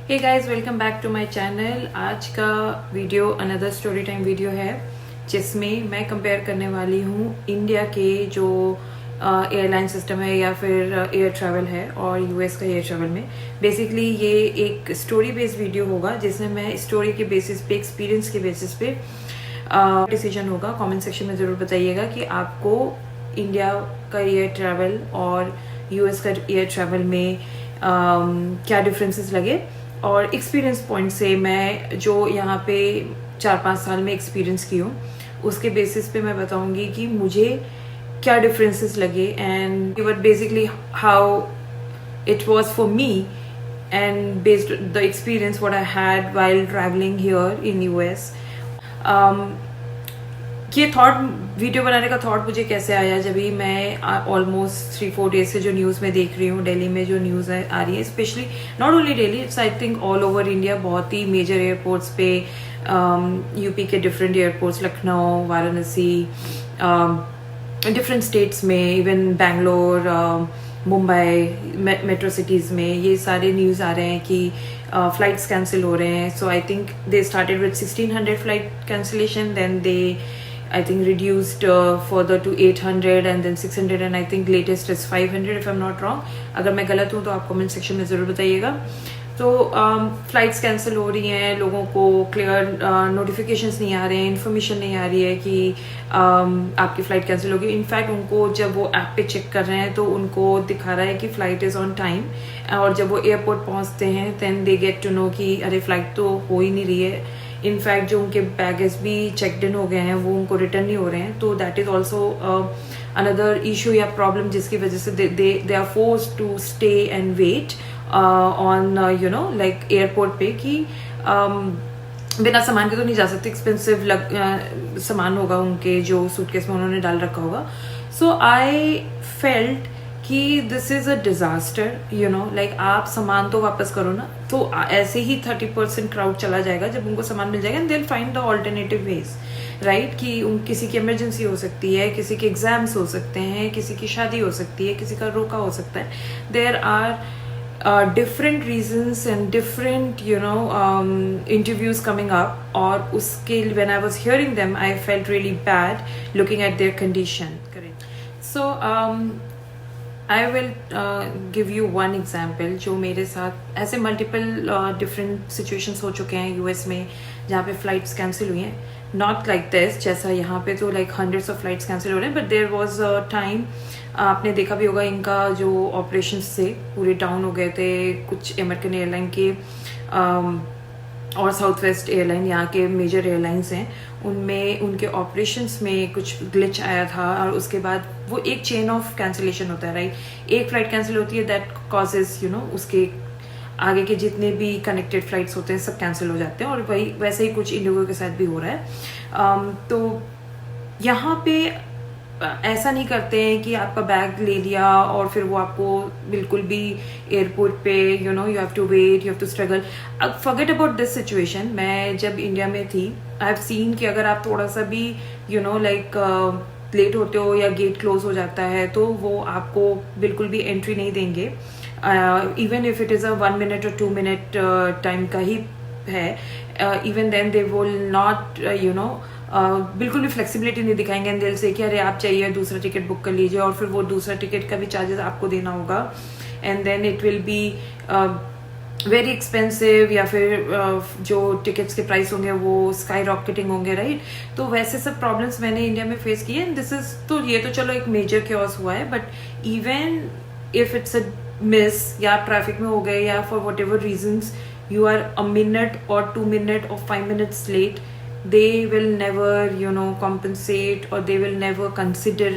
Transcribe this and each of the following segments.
Hey guys, welcome back to my channel. आज का video another story time video है जिसमें मैं कंपेयर करने वाली हूँ इंडिया के जो एयरलाइन सिस्टम है या फिर एयर ट्रैवल है और यूएस का एयर ट्रैवल में। बेसिकली ये एक स्टोरी बेस्ड वीडियो होगा जिसमें मैं स्टोरी के बेसिस पे, एक्सपीरियंस के बेसिस पे डिसीजन होगा। कमेंट सेक्शन में ज़रूर बताइएगा कि आपको इंडिया का एयर ट्रैवल और यूएस का एयर ट्रैवल में क्या डिफरेंसेस लगे, और एक्सपीरियंस पॉइंट से मैं जो यहाँ पे 4-5 साल में एक्सपीरियंस की हूँ उसके बेसिस पे मैं बताऊंगी कि मुझे क्या डिफरेंसेस लगे and but basically how it was for me and based the experience what I had while traveling here in US. ये थॉट वीडियो बनाने का थॉट मुझे कैसे आया, जब भी मैं ऑलमोस्ट 3-4 डेज से जो न्यूज़ में देख रही हूँ, दिल्ली में जो न्यूज़ आ रही है, specially not only Delhi, it's I think all over India, बहुत ही मेजर एयरपोर्ट्स पे, यूपी के different airports, Lucknow, Varanasi, different states में, even Bangalore, Mumbai, metro cities में ये सारे न्यूज़ आ रहे हैं कि फ्लाइट्स कैंसिल हो रहे हैं. So I think they started with 1600 flight cancellation, then they I think reduced further to 800 and then 600 and I think latest is 500 if I'm not wrong. अगर मैं गलत हूँ तो आप कमेंट सेक्शन में ज़रूर बताइएगा. तो फ्लाइट्स कैंसिल हो रही हैं, लोगों को क्लियर नोटिफिकेशंस नहीं आ रहे हैं, इन्फॉर्मेशन नहीं आ रही है कि आपकी फ़्लाइट कैंसिल होगी. इनफैक्ट उनको जब वो ऐप पे चेक कर रहे हैं तो उनको दिखा रहा है कि फ़्लाइट इज़ ऑन टाइम, और जब वो एयरपोर्ट पहुँचते हैं then they get to know कि अरे फ़्लाइट तो हो ही नहीं रही है. इनफैक्ट जो उनके बैगेज भी चेकड इन हो गए हैं वो उनको रिटर्न नहीं हो रहे हैं. तो that is also another issue या प्रॉब्लम जिसकी वजह से they are forced to stay and wait on you know like airport पे कि बिना सामान के तो नहीं जा सकते, एक्सपेंसिव सामान होगा उनके जो सूटकेस में उन्होंने डाल रखा होगा. सो आई फेल्ट कि this is a disaster, you know like आप सामान तो वापस करो ना. तो ऐसे ही 30% क्राउड चला जाएगा जब उनको सामान मिल जाएगा, and they will find the alternative ways, right. कि किसी की इमरजेंसी हो सकती है, किसी के एग्जाम्स हो सकते हैं, किसी की शादी हो सकती है, किसी का रोका हो सकता है. There are different reasons and different interviews coming up, और उसके when I was hearing them I felt really bad looking at their condition. Correct. So I will give you one example जो मेरे साथ ऐसे multiple different situations हो चुके हैं US में जहाँ पे flights cancel हुई हैं. Not like this, जैसा यहाँ पे तो like hundreds of flights cancel हो रहे हैं, but there was a time, आपने देखा भी होगा इनका जो operations थे पूरे डाउन हो गए थे. कुछ अमेरिकन एयरलाइन के और साउथ वेस्ट एयरलाइन, यहाँ के मेजर एयरलाइंस हैं, उनमें उनके ऑपरेशंस में कुछ ग्लिच आया था, और उसके बाद वो एक चेन ऑफ कैंसिलेशन होता है, राइट. एक फ्लाइट कैंसिल होती है, दैट कॉजेज उसके आगे के जितने भी कनेक्टेड फ्लाइट्स होते हैं सब कैंसिल हो जाते हैं, और वही वैसे ही कुछ इंडिगो के साथ भी हो रहा है. तो यहाँ पे ऐसा नहीं करते हैं कि आपका बैग ले लिया और फिर वो आपको बिल्कुल भी एयरपोर्ट पे you have to wait, you have to struggle. अब फॉरगेट अबाउट दिस सिचुएशन. मैं जब इंडिया में थी आई हैव सीन कि अगर आप थोड़ा सा भी लाइक लेट होते हो या गेट क्लोज हो जाता है तो वो आपको बिल्कुल भी एंट्री नहीं देंगे, even if it is a 1 minute और 2 minute टाइम का ही है. Even then they will not बिल्कुल भी फ्लेक्सिबिलिटी नहीं दिखाएंगे, एंड दिल से कि अरे आप चाहिए दूसरा टिकट बुक कर लीजिए, और फिर वो दूसरा टिकट का भी चार्जेस आपको देना होगा, and then it will be very expensive, या फिर जो टिकट्स के प्राइस होंगे वो स्काई रॉकेटिंग होंगे, राइट. तो वैसे सब प्रॉब्लम्स मैंने इंडिया में फेस किए, एंड दिस इज तो ये तो चलो एक मेजर क्योस हुआ है, but even if it's a miss या ट्रैफिक में हो गए या for whatever reasons you are a minute or 2 minute or 5 minutes late, they will never compensate, or they will never consider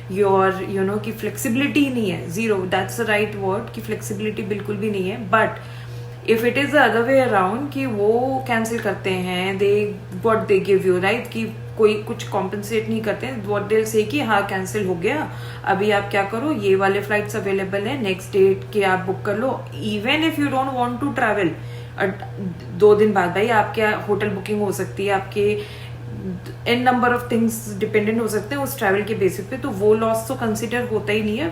your कि flexibility नहीं है, zero, that's the right word, कि flexibility बिल्कुल भी नहीं है. but if it is the other way around कि वो cancel करते हैं, what they give you, right, कि कोई कुछ compensate नहीं करते हैं, what they'll say कि हाँ cancel हो गया, अभी आप क्या करो, ये वाले flights available हैं, next date के आप book कर लो. even if you don't want to travel, 2 दिन बाद भाई आपके होटल बुकिंग हो सकती है, आपके an number of things dependent हो सकते हैं उस ट्रैवल के बेसिस पे, तो वो लॉस तो कंसिडर होता ही नहीं है.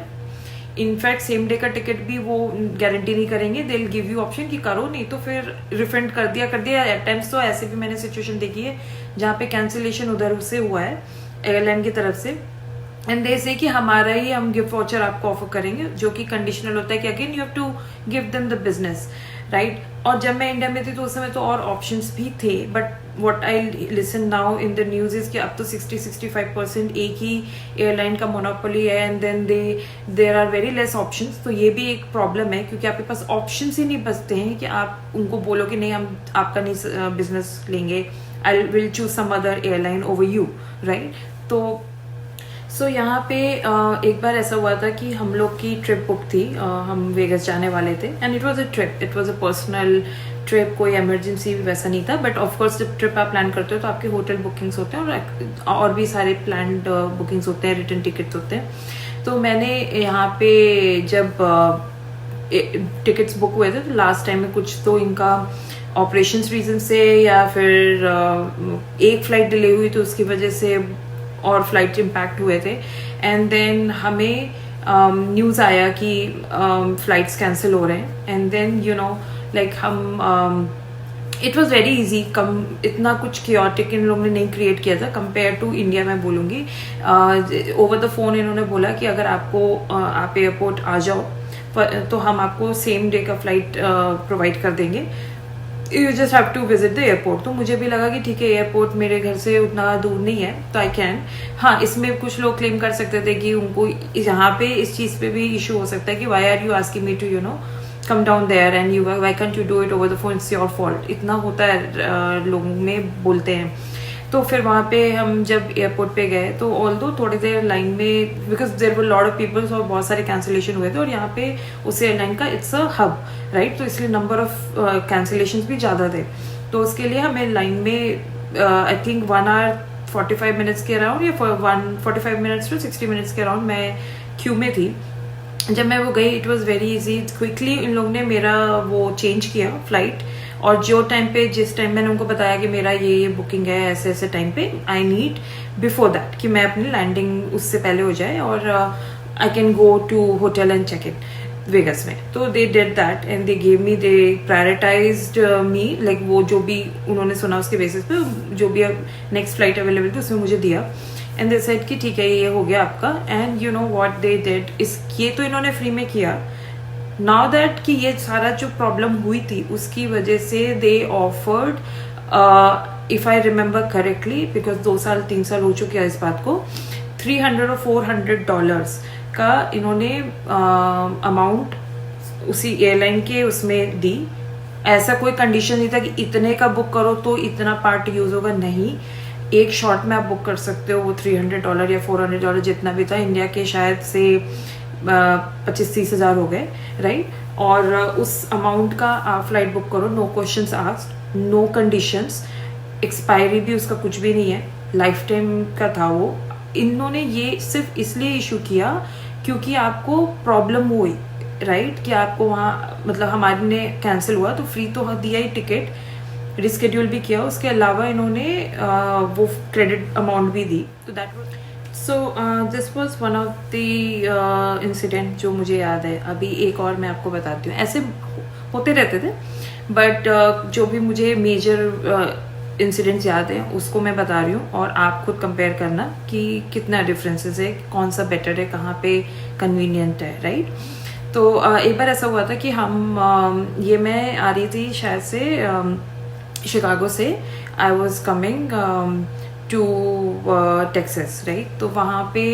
इनफैक्ट सेम डे का टिकट भी वो गारंटी नहीं करेंगे, दे विल गिव यू ऑप्शन कि करो, नहीं तो फिर रिफंड कर दिया। एट टाइम्स तो ऐसे भी मैंने सिचुएशन देखी है जहाँ पे कैंसिलेशन उधर से हुआ है एयरलाइन की तरफ से, एंड दे से कि हमारा ही हम गिफ्ट वाउचर आपको ऑफर करेंगे, जो कि कंडीशनल होता है कि again you have to give them the business, right. और जब मैं इंडिया में थी तो उस समय तो और ऑप्शंस भी थे, but what I listen now in the news is कि अब तो 60-65% एक ही एयरलाइन का मोनोपोली है, and then there are very less options. तो ये भी एक प्रॉब्लम है, क्योंकि आपके पास ऑप्शंस ही नहीं बचते हैं कि आप उनको बोलो कि नहीं हम आपका नहीं बिजनेस लेंगे, I will choose some other airline over you, right. तो सो यहाँ पे एक बार ऐसा हुआ था कि हम लोग की ट्रिप बुक थी, हम वेगस जाने वाले थे, and it was a trip, it was a personal trip, कोई इमरजेंसी वैसा नहीं था, बट ऑफकोर्स जब ट्रिप आप प्लान करते हो तो आपके होटल बुकिंग्स होते हैं और भी सारे प्लान्ड बुकिंग्स होते हैं, रिटर्न टिकट्स होते हैं। तो मैंने यहाँ पे जब टिकट्स बुक हुए थे तो लास्ट टाइम में कुछ तो इनका ऑपरेशंस रीजन से या फिर एक फ्लाइट डिले हुई तो उसकी वजह से और फ्लाइट इम्पैक्ट हुए थे, एंड देन हमें न्यूज़ आया कि फ्लाइट्स कैंसिल हो रहे हैं, and then you know like हम इट वॉज वेरी इजी, कम इतना कुछ क्योटिक इन लोगों ने नहीं क्रिएट किया था कंपेयर टू इंडिया। मैं बोलूँगी ओवर द फोन इन्होंने बोला कि अगर आपको आप एयरपोर्ट आ जाओ तो हम आपको सेम डे का फ्लाइट प्रोवाइड कर देंगे, you just have to visit the airport. तो मुझे भी लगा कि ठीक है, एयरपोर्ट मेरे घर से उतना दूर नहीं है तो आई कैन। हाँ, इसमें कुछ लोग क्लेम कर सकते थे कि उनको यहाँ पे इस चीज़ पे भी इशू हो सकता है कि why are you asking me to you know come down there and you why can't you do it over the phone, it's your fault, इतना होता है लोगों में बोलते हैं। तो फिर वहाँ पे हम जब एयरपोर्ट पे गए तो ऑल्दो थोड़ी देर लाइन में, because there were lot of peoples और बहुत सारे कैंसिलेशन हुए थे, और यहाँ पे उस एयरलाइन का इट्स अ हब, राइट, तो इसलिए नंबर ऑफ कैंसिलेशन भी ज़्यादा थे। तो उसके लिए हमें लाइन में आई थिंक 1 hour 45 minutes के अराउंड या 45 minutes to 60 minutes के अराउंड मैं क्यू में थी। जब मैं वो गई it was very easy, quickly in लोगों ने मेरा वो चेंज किया फ्लाइट, और जो टाइम पे जिस टाइम मैंने उनको बताया कि मेरा ये बुकिंग है ऐसे ऐसे टाइम पे, आई नीड बिफोर दैट कि मैं अपनी लैंडिंग उससे पहले हो जाए और I can go to hotel and check in Vegas में। तो they did that and they give me, they prioritized me, like वो जो भी उन्होंने सुना उसके बेसिस पे जो भी नेक्स्ट फ्लाइट अवेलेबल थी उसमें मुझे दिया, एंड दे सेड कि ठीक है ये हो गया आपका। And you know what they did, इस ये तो इन्होंने फ्री में किया। नाउ दैट कि ये सारा जो प्रॉब्लम हुई थी उसकी वजह से they offered, if I remember correctly, because 2 साल 3 साल हो चुके हैं इस बात को, $300 or $400 का इन्होंने अमाउंट उसी एयरलाइन के उसमें दी। ऐसा कोई कंडीशन नहीं था कि इतने का बुक करो तो इतना पार्ट यूज होगा, नहीं, एक शॉट में आप बुक कर सकते हो। वो $300 या $400 जितना भी था, इंडिया के शायद से 25-30 हज़ार हो गए, राइट। और उस अमाउंट का आप फ्लाइट बुक करो, no questions asked, no conditions, expiry भी उसका कुछ भी नहीं है, लाइफ टाइम का था वो। इन्होंने ये सिर्फ इसलिए इशू किया क्योंकि आपको प्रॉब्लम हुई, राइट, कि आपको वहाँ मतलब हमारे ने कैंसिल हुआ तो फ्री तो दिया ही टिकट, रिस्केड्यूल भी किया, उसके अलावा इन्होंने वो क्रेडिट अमाउंट भी दी। तो that was so this was one of the incident जो मुझे याद है। अभी एक और मैं आपको बताती हूँ, ऐसे होते रहते थे, बट जो भी मुझे मेजर इंसिडेंट्स याद है उसको मैं बता रही हूँ, और आप खुद कंपेयर करना कि कितना डिफरेंसेस है, कौन सा बेटर है, कहाँ पे कन्वीनियंट है, राइट। तो एक बार ऐसा हुआ था कि हम ये मैं आ रही थी शायद से शिकागो से, I was coming to Texas, right. तो वहाँ पे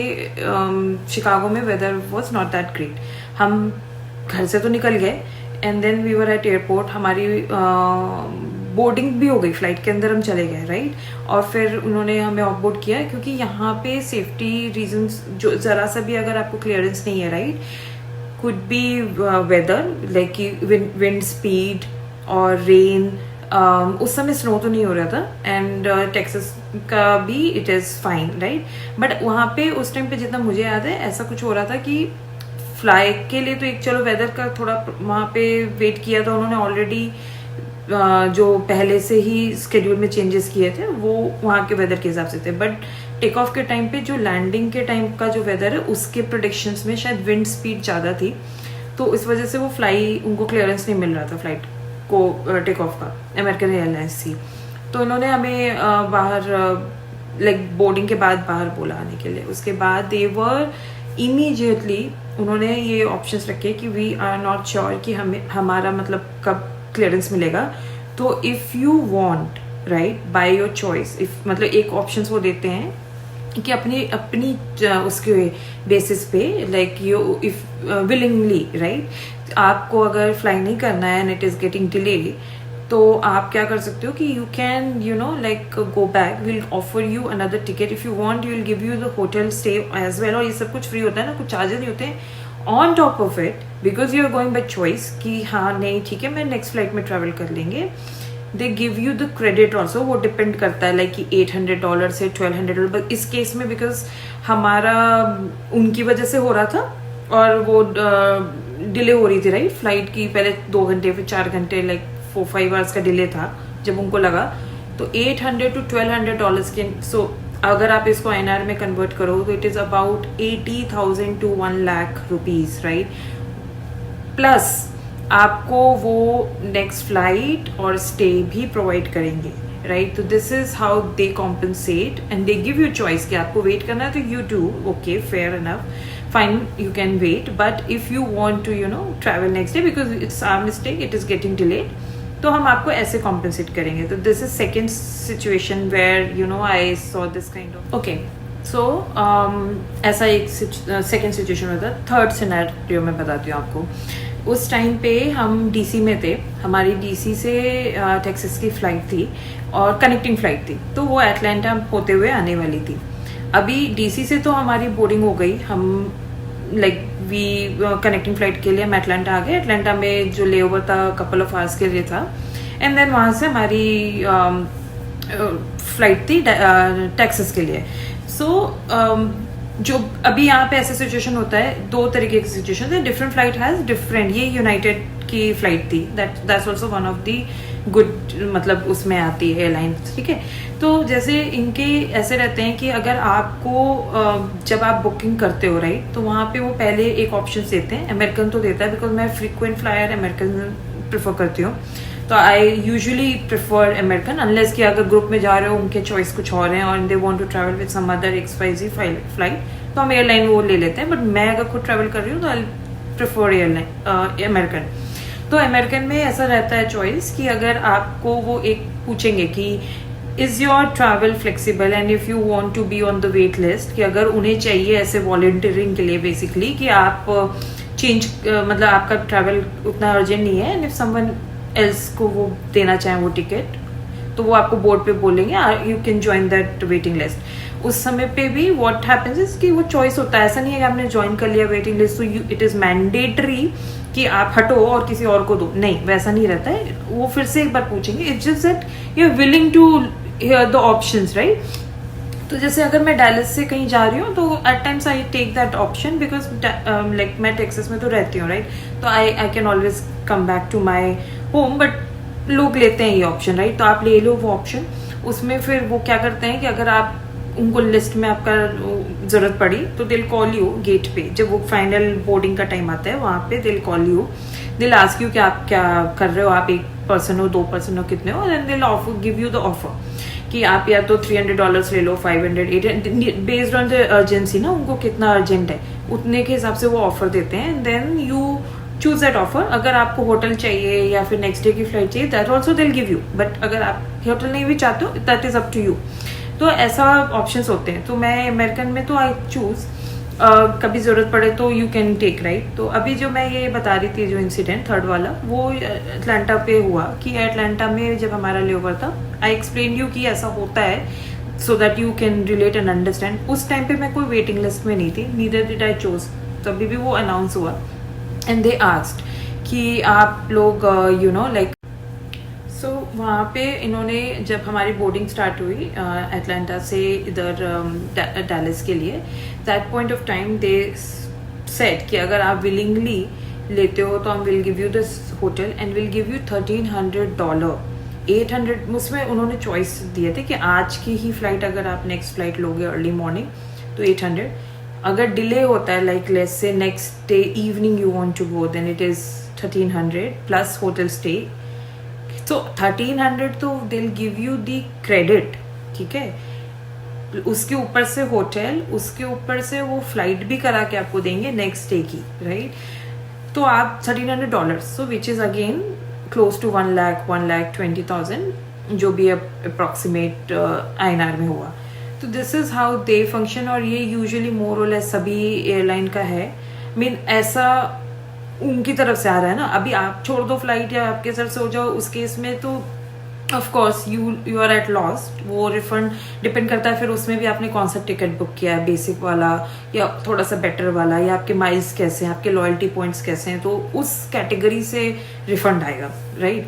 शिकागो में weather was not that great. हम घर से तो निकल गए and then we were at airport, हमारी बोर्डिंग भी हो गई, फ्लाइट के अंदर हम चले गए, राइट। और फिर उन्होंने हमें ऑफ बोर्ड किया क्योंकि यहाँ पे सेफ्टी रीजंस, जो ज़रा सा भी अगर आपको क्लियरेंस नहीं है, right, could be weather like wind speed और रेन, उस समय स्नो तो नहीं हो रहा था, एंड टेक्सास का भी it is fine, right. But वहाँ पे उस टाइम पे जितना मुझे याद है ऐसा कुछ हो रहा था कि फ्लाई के लिए तो एक चलो वेदर का थोड़ा वहाँ पे वेट किया था उन्होंने ऑलरेडी, जो पहले से ही स्केड्यूल में चेंजेस किए थे वो वहाँ के वेदर के हिसाब से थे, बट टेक ऑफ के टाइम पे जो लैंडिंग के टाइम का जो वेदर है उसके प्रोडिक्शंस में शायद विंड स्पीड ज़्यादा थी, तो इस वजह से वो उनको क्लियरेंस नहीं मिल रहा था फ्लाइट को टेक ऑफ का, अमेरिकन एयरलाइंस थी। तो इन्होंने हमें बाहर लाइक बोर्डिंग के बाद बाहर बोला आने के लिए। उसके बाद देवर इमीडिएटली उन्होंने ये ऑप्शंस रखे कि वी आर नॉट श्योर कि हमारा मतलब कब क्लियरेंस मिलेगा, तो if you want right by your choice, if मतलब एक ऑप्शंस वो देते हैं कि अपनी उसके बेसिस पे like you if willingly right, आपको अगर फ्लाई नहीं करना है and it is getting delay, तो आप क्या कर सकते हो कि you can like go back, will offer you another ticket if you want, you will give you the hotel stay as well, और ये सब कुछ फ्री होता है ना, कुछ चार्जेस नहीं होते हैं on top of it, because you are going by choice कि हाँ नहीं ठीक है मैं नेक्स्ट फ्लाइट में ट्रैवल कर लेंगे। दे give you the credit also, वो डिपेंड करता है लाइक कि $800 से $1200, इस केस में बिकॉज हमारा उनकी वजह से हो रहा था और वो डिले हो रही थी राइट फ्लाइट की, पहले 2 घंटे फिर 4 घंटे लाइक 4-5 आवर्स का डिले था जब उनको लगा, तो $800 to $1200 के, सो अगर आप इसको INR में कन्वर्ट करो तो it is about 80,000 to 1 lakh rupees right, plus आपको वो नेक्स्ट फ्लाइट और स्टे भी प्रोवाइड करेंगे राइट। तो this is how they compensate and they give you choice कि आपको वेट करना है तो you do, okay fair enough, fine you can wait, but if you want to travel next day because it's our mistake, it is getting delayed, तो हम आपको ऐसे compensate करेंगे। तो this is second situation where I saw this kind of okay. So ऐसा एक second situation होता है। थर्ड सिनेरियो मैं बताती हूँ आपको। उस टाइम पे हम DC में थे, हमारी DC से टेक्सास की फ़्लाइट थी और कनेक्टिंग फ़्लाइट थी, तो वो एटलांटा होते हुए आने वाली थी। अभी DC से तो हमारी बोर्डिंग हो गई, हम लाइक वी कनेक्टिंग फ़्लाइट के लिए हम एटलांटा आ गए। एटलांटा में जो लेओवर था कपल ऑफ आवर्स के लिए था, एंड देन वहाँ से हमारी फ्लाइट थी टेक्सास के लिए। सो जो अभी यहाँ पे ऐसा सिचुएशन होता है, 2 तरीके की सिचुएशन है, डिफरेंट फ्लाइट हैज डिफरेंट, ये यूनाइटेड की फ्लाइट थी, that's also one of the good, मतलब उसमें आती है एयरलाइंस, ठीक है। तो जैसे इनके ऐसे रहते हैं कि अगर आपको जब आप बुकिंग करते हो राइट, तो वहाँ पे वो पहले एक ऑप्शन देते हैं, अमेरिकन तो देता है बिकॉज मैं फ्रीक्वेंट फ्लायर अमेरिकन प्रेफर करती हूँ, तो I usually prefer American, unless कि अगर ग्रुप में जा रहे हो उनके चॉइस कुछ और हैं और they want to travel with some other XYZ flight, तो हम एयरलाइन वो ले लेते हैं, बट मैं अगर खुद ट्रैवल कर रही हूँ तो आई प्रेफर एयरलाइन अमेरिकन। तो अमेरिकन में ऐसा रहता है चॉइस कि अगर आपको वो एक पूछेंगे कि is your travel flexible and if you want to be on the wait list, कि अगर उन्हें चाहिए ऐसे वॉलंटियरिंग के लिए बेसिकली कि आप चेंज मतलब आपका ट्रैवल उतना अर्जेंट नहीं है, एंड इफ समवन एल्स को वो देना चाहें वो टिकट, तो वो आपको बोर्ड पे बोलेंगे you can join that waiting list. उस समय पे भी व्हाट हैपेंस इज कि वो चॉइस होता है, ऐसा नहीं है कि आपने ज्वाइन कर लिया वेटिंग लिस्ट तो इट इज मैंडेटरी कि आप हटो और किसी और को दो, नहीं वैसा नहीं रहता है। वो फिर से एक बार पूछेंगे, it's just that you are willing to hear the options right. तो जैसे अगर मैं डैलस से कहीं जा रही हूँ तो at times I take that option because like मैं टेक्सास में तो रहती हूँ राइट, तो I can always come back to my home, but लोग लेते हैं ये ऑप्शन राइट, तो आप ले लो वो ऑप्शन। उसमें फिर वो क्या करते हैं कि अगर आप उनको लिस्ट में आपका जरूरत पड़ी तो दिल कॉल यू गेट पे, जब वो फाइनल बोर्डिंग का टाइम आता है वहाँ पे दिल कॉल यू, दिल आस्क यू कि आप क्या कर रहे हो, आप 1 पर्सन हो 2 पर्सन हो कितने हो, एंड दिल offer give you the offer कि आप या तो $300 ले लो, 500, 800 बेस्ड ऑन द अर्जेंसी ना, उनको कितना अर्जेंट है उतने के हिसाब से वो ऑफर देते हैं, then you choose that offer. अगर आपको होटल चाहिए या फिर नेक्स्ट डे की फ्लाइट चाहिए that also will give you, but अगर आप होटल नहीं भी चाहते हो that is up to you. तो ऐसा ऑप्शंस होते हैं। तो मैं अमेरिकन में तो आई चूज कभी जरूरत पड़े तो यू कैन टेक राइट। तो अभी जो मैं ये बता रही थी जो इंसिडेंट थर्ड वाला, वो एटलांटा पे हुआ कि एटलांटा में जब हमारा लेओवर था, आई एक्सप्लेन यू कि ऐसा होता है सो that you can relate and understand. उस टाइम पे मैं कोई वेटिंग लिस्ट में नहीं थी, नीदर डिड आई चूज, तभी भी वो अनाउंस हुआ एंड दे आस्क्ड कि आप लोग यू नो लाइक, सो वहाँ पे इन्होंने जब हमारी बोर्डिंग स्टार्ट हुई एटलांटा से इधर डैलस के लिए, that point of time they said कि अगर आप विलिंगली लेते हो तो हम will give you this hotel and will give you $1,300 800 उसमें उन्होंने चॉइस दिए थे कि आज की ही फ्लाइट अगर आप नेक्स्ट फ्लाइट लोगे अर्ली मॉर्निंग तो 800, अगर डिले होता है like let's say next day evening you want to go then it is 1300 plus hotel stay. तो 1300 तो they will give you the credit, ठीक है, उसके ऊपर से होटल, उसके ऊपर से वो फ्लाइट भी करा के आपको देंगे नेक्स्ट डे की, राइट। तो आप $1300, so which is again close to 1,20,000 जो भी अप्रॉक्सीमेट INR में हुआ। तो this is how they function, और ये यूजुअली मोर और लेस सभी एयरलाइन का है। मीन ऐसा उनकी तरफ से आ रहा है ना। अभी आप छोड़ दो फ्लाइट या आपके सर से हो जाओ, उस केस में तो of course you are at loss. वो रिफंड डिपेंड करता है फिर उसमें भी आपने कौन सा टिकट बुक किया है, बेसिक वाला या थोड़ा सा बेटर वाला, या आपके माइल्स कैसे हैं, आपके लॉयल्टी पॉइंट्स कैसे हैं, तो उस कैटेगरी से रिफंड आएगा, राइट।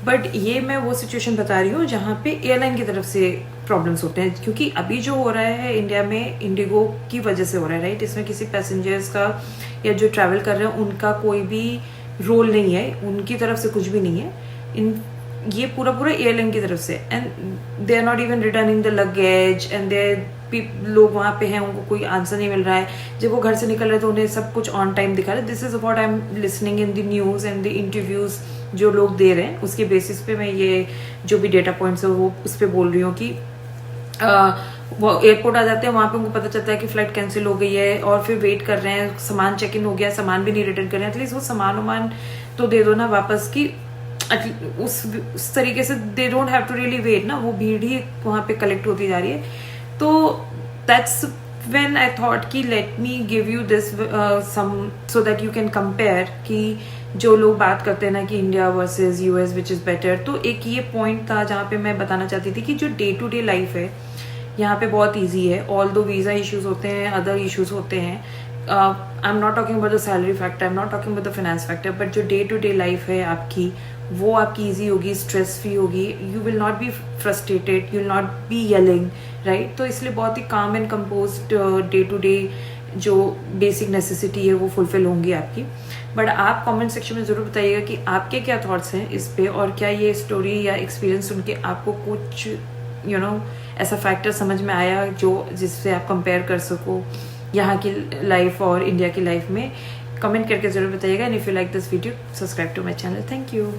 बट ये मैं वो सिचुएशन बता रही हूँ जहाँ पे एयरलाइन की तरफ से प्रॉब्लम्स होते हैं, क्योंकि अभी जो हो रहा है इंडिया में इंडिगो की वजह से हो रहा है, राइट। इसमें किसी पैसेंजर्स का या जो ट्रैवल कर रहे हैं उनका कोई भी रोल नहीं है, उनकी तरफ से कुछ भी नहीं है, ये पूरा एयरलाइन की तरफ से। And they are not even returning the luggage, and they लोग वहाँ पे हैं, उनको कोई आंसर नहीं मिल रहा है। जब वो घर से निकल रहे हैं तो उन्हें सब कुछ ऑन टाइम दिखा रहे हैं। This is what I am listening in the news and the interviews जो लोग दे रहे हैं, उसके बेसिस पे मैं ये जो भी डेटा पॉइंट्स है वो उस पर बोल रही हूँ कि वो एयरपोर्ट आ जाते हैं, वहाँ पे उनको पता चलता है कि फ्लाइट कैंसिल हो गई है, और फिर वेट कर रहे हैं, सामान चेक इन हो गया, सामान भी नहीं रिटर्न कर रहे हैं। एटलीस्ट वो सामान तो दे दो ना वापस की, उस तरीके से they don't have to really wait ना, वो भीड़ ही वहाँ पे कलेक्ट होती जा रही है। तो दैट्स व्हेन आई थॉट कि let me give you this some so that you can compare कि जो लोग बात करते हैं ना कि India versus US which is better, तो एक ये पॉइंट था जहाँ पे मैं बताना चाहती थी कि जो डे टू डे लाइफ है यहाँ पे बहुत ईजी है। ऑल दो वीज़ा इश्यूज होते हैं, अदर इश्यूज होते हैं, I am not talking about the salary factor, I am not talking about the finance factor, but जो डे टू डे लाइफ है आपकी वो आपकी ईजी होगी, स्ट्रेस फ्री होगी, you will not be frustrated, you will not be yelling, right. तो इसलिए बहुत ही calm and composed day to day जो बेसिक नेसेसिटी है वो फुलफिल होंगी आपकी। बट आप कमेंट सेक्शन में ज़रूर बताइएगा कि आपके क्या थॉट्स हैं इस पे, और क्या ये स्टोरी या एक्सपीरियंस सुन के आपको कुछ ऐसा फैक्टर समझ में आया जो जिससे आप कंपेयर कर सको यहाँ की लाइफ और इंडिया की लाइफ में। कमेंट करके ज़रूर बताइएगा। And if you like this video, subscribe to my channel. Thank you.